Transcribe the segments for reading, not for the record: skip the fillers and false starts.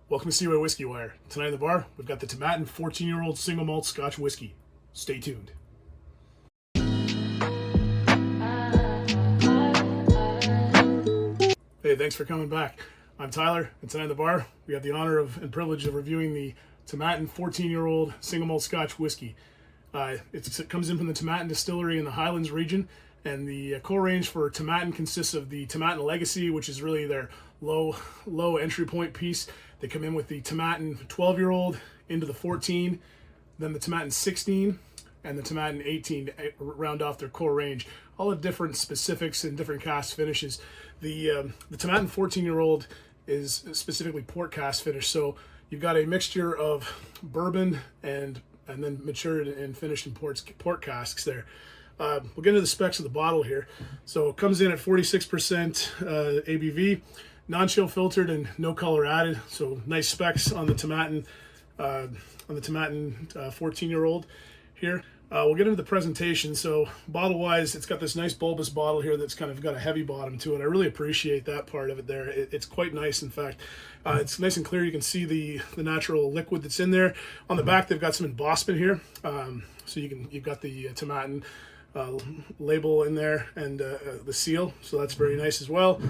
Welcome to Seawaywhiskywire. Tonight in the bar, we've got the Tomatin 14-year-old single malt Scotch whiskey. Stay tuned. Hey, thanks for coming back. I'm Tyler, and tonight in the bar, we have the honor of and privilege of reviewing the Tomatin 14-year-old single malt Scotch whiskey. It comes in from the Tomatin distillery in the Highlands region, and the core range for Tomatin consists of the Tomatin Legacy, which is really their low entry point piece. They come in with the Tomatin 12-year-old into the 14, then the Tomatin 16, and the Tomatin 18 to round off their core range. All the different specifics and different cask finishes. The Tomatin 14-year-old is specifically port cask finish, so you've got a mixture of bourbon and then matured and finished in port casks there. We'll get into the specs of the bottle here. So it comes in at 46% ABV, non-chill filtered and no color added. So nice specs on the Tomatin 14-year-old here. We'll get into the presentation. So bottle-wise, it's got this nice bulbous bottle here that's kind of got a heavy bottom to it. I really appreciate that part of it there. It's quite nice, in fact. It's nice and clear. You can see the natural liquid that's in there. On the back, they've got some embossment here. So you've got the Tomatin label in there and the seal. So that's very nice as well.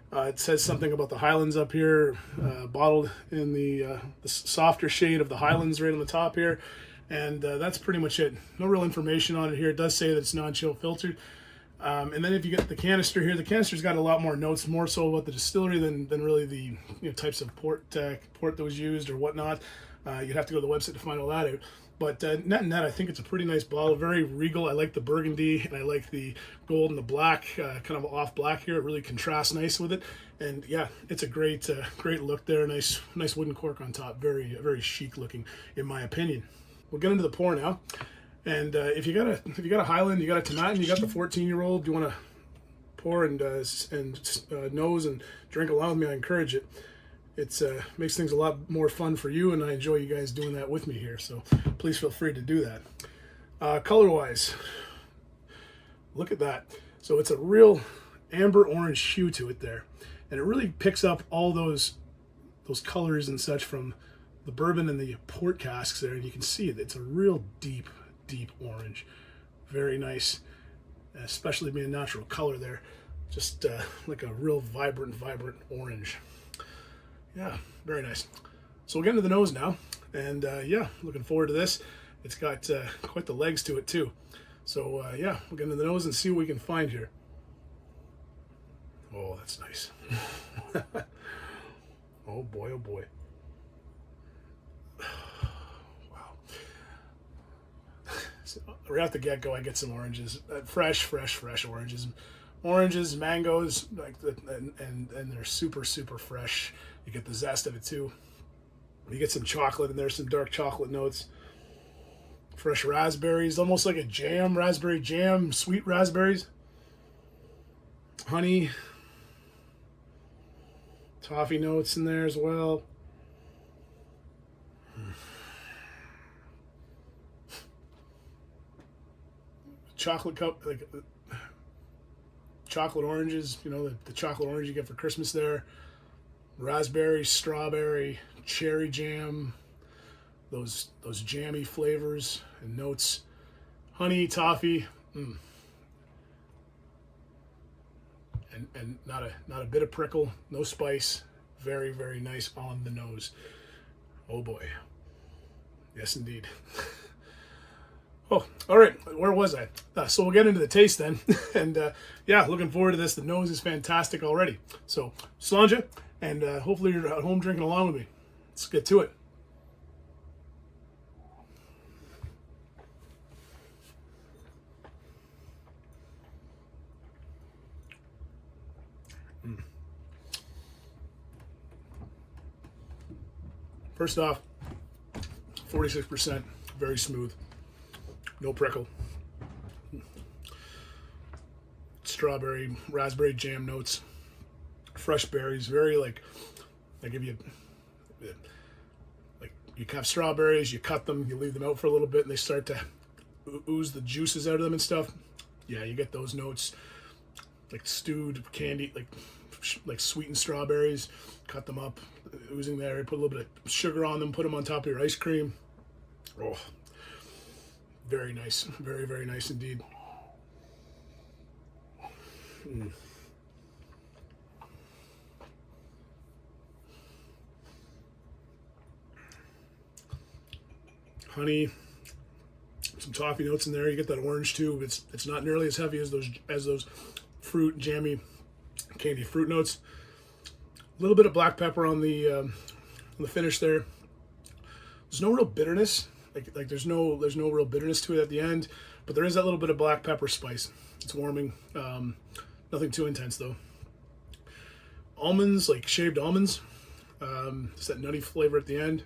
It says something about the Highlands up here, bottled in the softer shade of the Highlands right on the top here. And that's pretty much it. No real information on it here. It does say that it's non-chill filtered. And then if you get the canister here, the canister's got a lot more notes, more so about the distillery than really the types of port that was used or whatnot. You'd have to go to the website to find all that out. But net, I think it's a pretty nice bottle. Very regal. I like the burgundy and I like the gold and the black, kind of off black here. It really contrasts nice with it. And yeah, it's a great look there. Nice wooden cork on top. Very chic looking, in my opinion. We'll get into the pour now. And if you got a Highland, you got a Tomatin, you got the 14-year-old, you want to pour and nose and drink along with me, I encourage it. It makes things a lot more fun for you, and I enjoy you guys doing that with me here. So please feel free to do that. Color-wise, look at that. So it's a real amber orange hue to it there, and it really picks up all those colors and such from the bourbon and the port casks there, and you can see it. It's a real deep orange. Very nice, especially being natural color there. Just like a real vibrant orange. Yeah, very nice. So we'll get into the nose now, and yeah, looking forward to this. It's got quite the legs to it too. So yeah, we'll get into the nose and see what we can find here. Oh, that's nice. Oh boy, oh boy. Wow. So right off the get-go, I get some oranges, fresh oranges. Oranges, mangoes, and they're super fresh. You get the zest of it too. You get some chocolate in there, some dark chocolate notes. Fresh raspberries, almost like a jam, raspberry jam, sweet raspberries. Honey. Toffee notes in there as well. Chocolate cup, like chocolate oranges, the chocolate orange you get for Christmas there. Raspberry, strawberry, cherry jam, those jammy flavors and notes. Honey, toffee, and not a bit of prickle, no spice. Very nice on the nose. Oh boy. Yes, indeed. Oh, all right. Where was I? So we'll get into the taste then. And yeah, looking forward to this. The nose is fantastic already. So, Slanja, and hopefully you're at home drinking along with me. Let's get to it. First off, 46%, very smooth. No prickle. Strawberry, raspberry jam notes. Fresh berries, very I give you, you have strawberries, you cut them, you leave them out for a little bit, and they start to ooze the juices out of them and stuff. Yeah, you get those notes, like stewed candy, like like sweetened strawberries, cut them up, oozing there. Put a little bit of sugar on them, put them on top of your ice cream. Oh, very nice, very, very nice indeed. Mm. Honey, some toffee notes in there. You get that orange too. It's not nearly as heavy as those fruit, jammy, candy fruit notes. A little bit of black pepper on the finish there. There's no real bitterness. Like there's no real bitterness to it at the end, but there is that little bit of black pepper spice. It's warming. Nothing too intense though. Almonds, like shaved almonds. It's that nutty flavor at the end.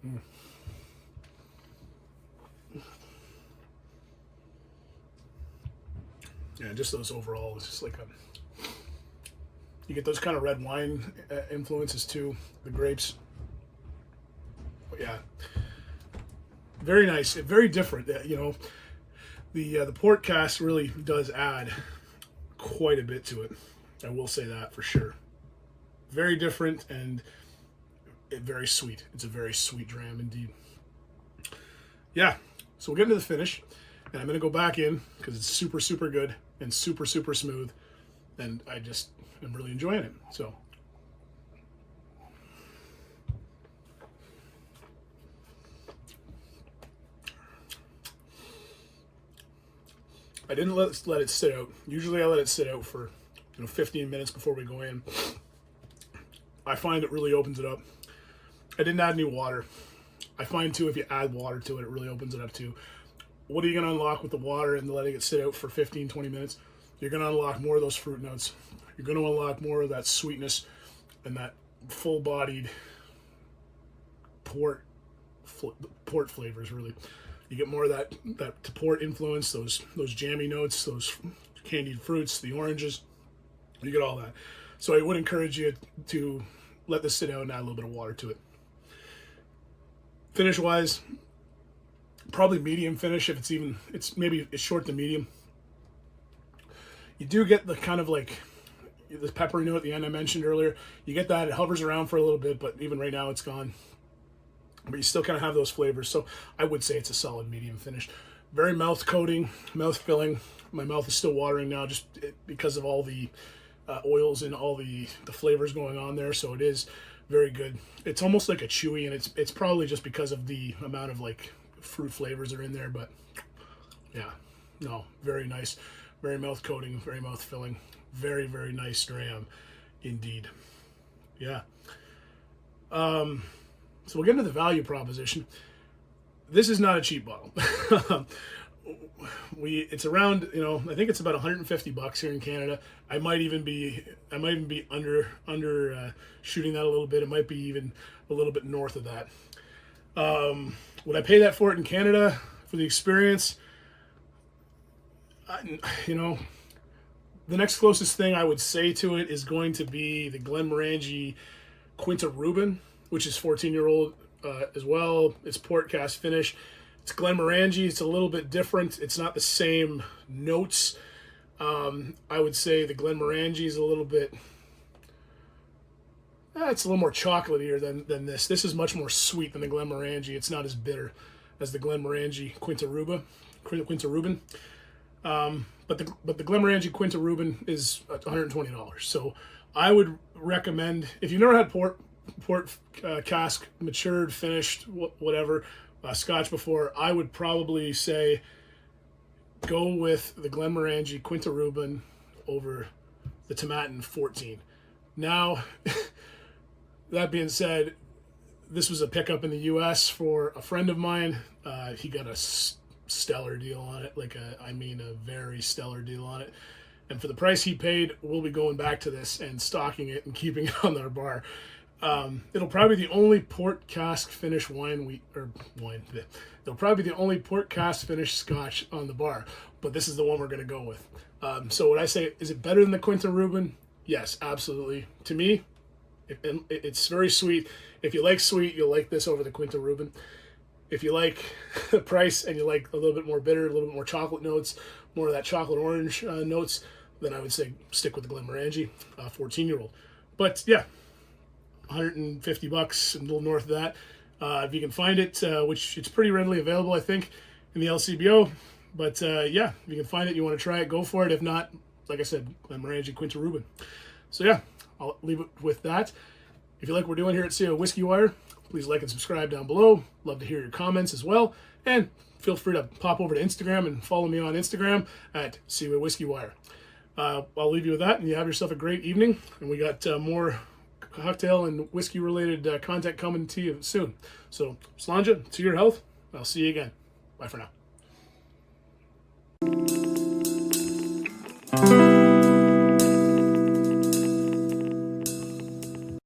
Mm. Yeah, just those overall, it's just like you get those kind of red wine influences too, the grapes. But yeah, very nice, very different. You know, the port cask really does add quite a bit to it. I will say that for sure. Very different and very sweet. It's a very sweet dram indeed. Yeah, so we'll get into the finish, and I'm going to go back in because it's super, super good and super, super smooth, and I just am really enjoying it. So I didn't let it sit out. Usually I let it sit out for 15 minutes before we go in. I find it really opens it up. I didn't add any water. I find too, if you add water to it, it really opens it up too. What are you going to unlock with the water and letting it sit out for 15, 20 minutes? You're going to unlock more of those fruit notes. You're going to unlock more of that sweetness and that full-bodied port flavors, really. You get more of that port influence, those jammy notes, those candied fruits, the oranges. You get all that. So I would encourage you to let this sit out and add a little bit of water to it. Finish wise, probably medium finish if it's short to medium. You do get the kind of like the peppery note at the end I mentioned earlier. You get that, it hovers around for a little bit, but even right now it's gone. But you still kind of have those flavors. So I would say it's a solid medium finish. Very mouth coating, mouth filling. My mouth is still watering now just because of all the oils and all the flavors going on there. So it is very good. It's almost like a chewy, and it's probably just because of the amount of like fruit flavors are in there. But yeah, no, very nice, very mouth coating, very mouth filling, very, very nice dram indeed. Yeah. So we'll get into the value proposition. This is not a cheap bottle. It's around, I think it's about $150 here in Canada. I might even be under shooting that a little bit. It might be even a little bit north of that. Would I pay that for it in Canada for the experience? The next closest thing I would say to it is going to be the Glenmorangie Quinta Reuben, which is 14-year-old as well. It's port cask finish. It's Glenmorangie. It's a little bit different. It's not the same notes. I would say the Glenmorangie is a little bit. It's a little more chocolatier than this. This is much more sweet than the Glenmorangie. It's not as bitter as the Glenmorangie Quinta Reuben. But the Glenmorangie Quinta Reuben is $120. So I would recommend, if you've never had port cask, matured, finished, whatever, Scotch before, I would probably say go with the Glenmorangie Quinta Reuben over the Tomatin 14. Now, that being said, this was a pickup in the U.S. for a friend of mine. He got a stellar deal on it, a very stellar deal on it. And for the price he paid, we'll be going back to this and stocking it and keeping it on our bar. It'll probably be the only port cask finish It'll probably be the only port cask finish Scotch on the bar, but this is the one we're going to go with. So would I say, is it better than the Quinta Reuben? Yes, absolutely. To me, it's very sweet. If you like sweet, you'll like this over the Quinta Reuben. If you like the price and you like a little bit more bitter, a little bit more chocolate notes, more of that chocolate orange notes, then I would say stick with the Glenmorangie 14-year-old. But yeah, $150 and a little north of that. If you can find it, which it's pretty readily available, I think, in the LCBO. But yeah, if you can find it, you want to try it, go for it. If not, like I said, Glenmorangie Quinta Ruben. So yeah, I'll leave it with that. If you like what we're doing here at seawaywhiskywire, please like and subscribe down below. Love to hear your comments as well. And feel free to pop over to Instagram and follow me on Instagram at seawaywhiskywire. I'll leave you with that, and you have yourself a great evening. And we got more cocktail and whiskey related content coming to you soon. So, Slanja, to your health. I'll see you again. Bye for now.